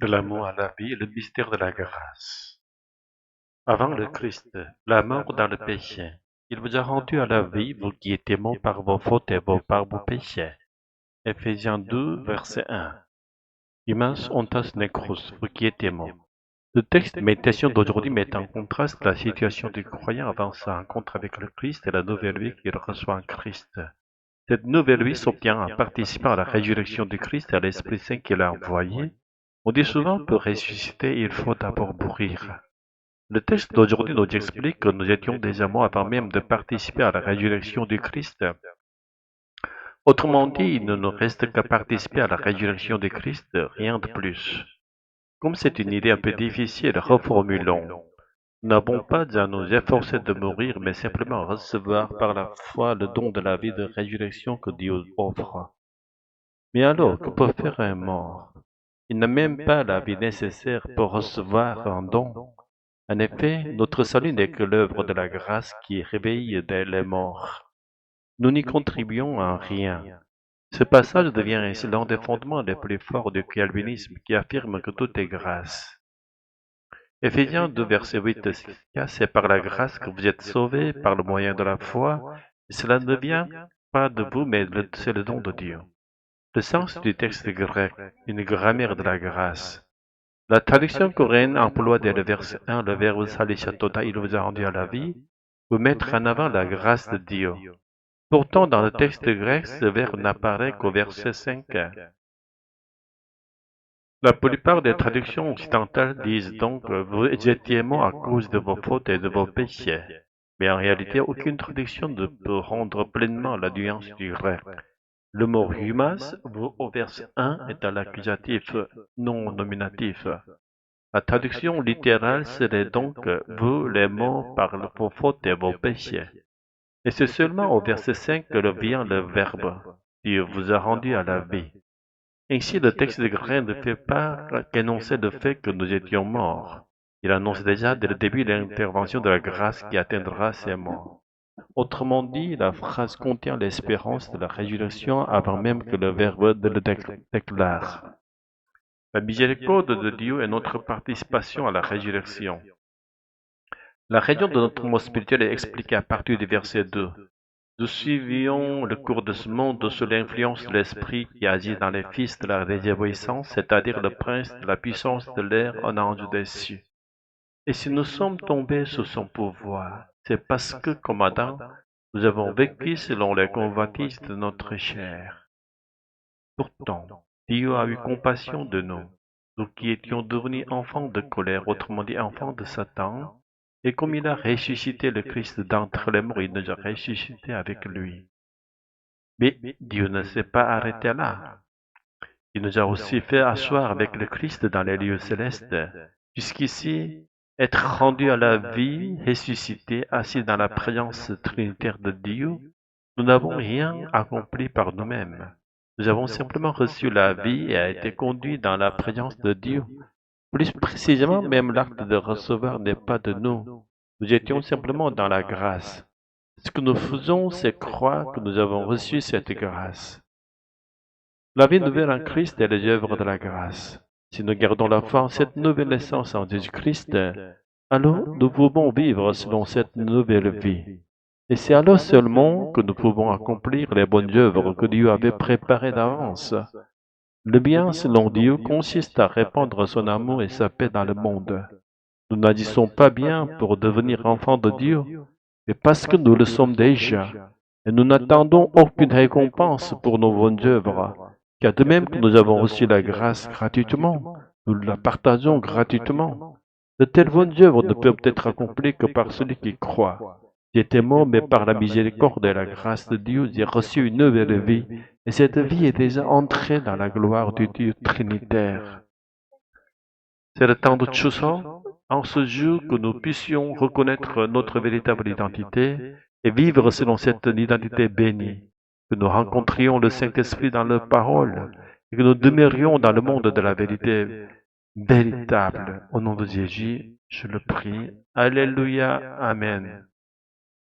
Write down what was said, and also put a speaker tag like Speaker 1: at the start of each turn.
Speaker 1: De l'amour à la vie, le mystère de la grâce. Avant le Christ, la mort dans le péché, il vous a rendu à la vie, vous qui étiez morts par vos fautes et par vos péchés. Ephésiens 2, verset 1. Imas ontas necros, vous qui étiez morts. Le texte de méditation d'aujourd'hui met en contraste la situation du croyant avant sa rencontre avec le Christ et la nouvelle vie qu'il reçoit en Christ. Cette nouvelle vie s'obtient en participant à la résurrection du Christ et à l'Esprit Saint qu'il a envoyé. On dit souvent pour ressusciter, il faut d'abord mourir. Le texte d'aujourd'hui nous explique que nous étions déjà morts avant même de participer à la résurrection du Christ. Autrement dit, il ne nous reste qu'à participer à la résurrection du Christ, rien de plus. Comme c'est une idée un peu difficile, reformulons. Nous n'avons pas à nous efforcer de mourir, mais simplement recevoir par la foi le don de la vie de résurrection que Dieu offre. Mais alors, que peut faire un mort? Il n'a même pas la vie nécessaire pour recevoir un don. En effet, notre salut n'est que l'œuvre de la grâce qui réveille les morts. Nous n'y contribuons en rien. Ce passage devient ainsi l'un des fondements les plus forts du calvinisme qui affirme que tout est grâce. Éphésiens 2, verset 8 c'est par la grâce que vous êtes sauvés par le moyen de la foi, et cela ne vient pas de vous, mais c'est le don de Dieu. Le sens du texte grec, une grammaire de la grâce. La traduction coréenne emploie dès le verset 1 le verbe salishatoda, il vous a rendu à la vie, pour mettre en avant la grâce de Dieu. Pourtant, dans le texte grec, ce verbe n'apparaît qu'au verset 5. La plupart des traductions occidentales disent donc vous étiez morts à cause de vos fautes et de vos péchés. Mais en réalité, aucune traduction ne peut rendre pleinement la nuance du grec. Le mot humas, vous au verset 1, est à l'accusatif non nominatif. La traduction littérale serait donc vous les morts par vos fautes et vos péchés. Et c'est seulement au verset 5 que vient le verbe. Dieu vous a rendu à la vie. Ainsi, le texte grec ne fait pas qu'énoncer le fait que nous étions morts. Il annonce déjà dès le début l'intervention de la grâce qui atteindra ces morts. Autrement dit, la phrase contient l'espérance de la résurrection avant même que le verbe le déclare. La miséricorde de Dieu est notre participation à la résurrection. La raison de notre mot spirituel est expliquée à partir du verset 2. Nous suivions le cours de ce monde sous l'influence de l'esprit qui agit dans les fils de la désobéissance, c'est-à-dire le prince de la puissance de l'air, un ange des cieux. Et si nous sommes tombés sous son pouvoir, c'est parce que, comme Adam, nous avons vécu selon les convoitises de notre chair. Pourtant, Dieu a eu compassion de nous, nous qui étions devenus enfants de colère, autrement dit enfants de Satan, et comme il a ressuscité le Christ d'entre les morts, il nous a ressuscités avec lui. Mais Dieu ne s'est pas arrêté là. Il nous a aussi fait asseoir avec le Christ dans les lieux célestes. Jusqu'ici, être rendu à la vie, ressuscité, assis dans la présence trinitaire de Dieu, nous n'avons rien accompli par nous-mêmes. Nous avons simplement reçu la vie et a été conduits dans la présence de Dieu. Plus précisément, même l'acte de recevoir n'est pas de nous. Nous étions simplement dans la grâce. Ce que nous faisons, c'est croire que nous avons reçu cette grâce. La vie nouvelle en Christ est les œuvres de la grâce. Si nous gardons la foi en cette nouvelle naissance en Jésus-Christ, alors nous pouvons vivre selon cette nouvelle vie. Et c'est alors seulement que nous pouvons accomplir les bonnes œuvres que Dieu avait préparées d'avance. Le bien, selon Dieu, consiste à répandre son amour et sa paix dans le monde. Nous n'agissons pas bien pour devenir enfants de Dieu, mais parce que nous le sommes déjà, et nous n'attendons aucune récompense pour nos bonnes œuvres, car de même que nous avons reçu la grâce gratuitement, nous la partageons gratuitement. De telles bonnes œuvres ne peuvent être accomplies que par celui qui croit. J'étais mort, mais par la miséricorde et la grâce de Dieu, j'ai reçu une nouvelle vie, et cette vie est déjà entrée dans la gloire du Dieu trinitaire. C'est le temps de Chuseok, en ce jour que nous puissions reconnaître notre véritable identité et vivre selon cette identité bénie, que nous rencontrions le Saint-Esprit dans leur parole et que nous demeurions dans le monde de la vérité véritable. Au nom de Jésus, je le prie. Alléluia. Amen.